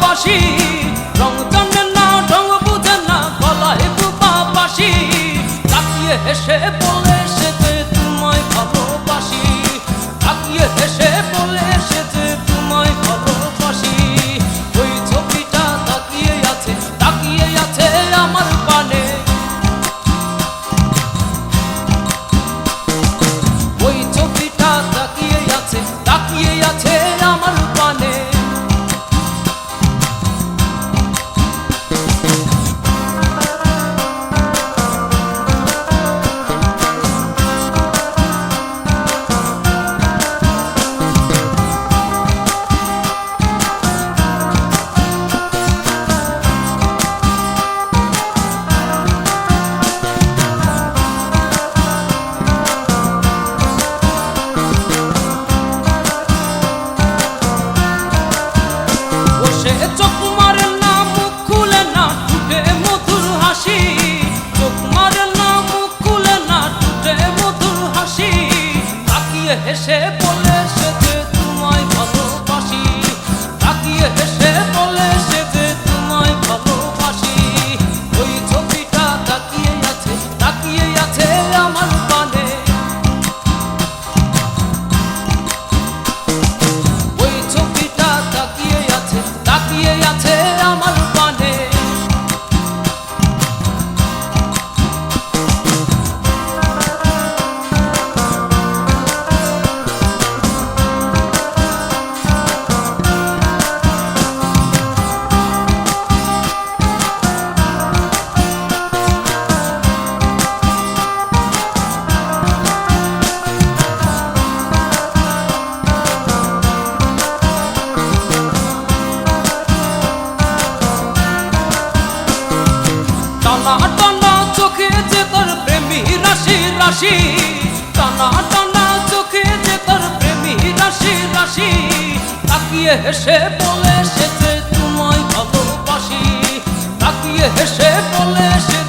বাসি, রং জানে না ঢং বুঝে না, গলায় বুবা বাসি, তাকিয়ে হেসে বলে সে যে তোমায় ভালোবাসি, তাকিয়ে হেসে বলে সে যে তোমায় ভালোবাসি। ওই ছবিটা তাকিয়ে আছে আমার পানে, ওই ছবিটা তাকিয়ে আছে আমার পানে। চোখ মারে না মুখ খুলে না, ঠোঁটে মধুর হাসি, চোখ মারে না মুখ খুলে না, ঠোঁটে মধুর হাসি, তাকিয়ে হেসে বলে সে যে তোমায় ভালোবাসি, তাকিয়ে হেসে বলে সে যে তোমায় ভালোবাসি। ওই ছবিটা তাকিয়ে আছে আমার পানে, ওই ছবিটা তাকিয়ে আছে আমার পানে। টানা টানা চোখে যে তোর প্রেমী রাশি রাশি, টানা টানা চোখে যে তোর প্রেমী রাশি রাশি, তাকিয়ে হেসে বলে সে যে তোমায় ভালোবাসি, তাকিয়ে হেসে বলে সে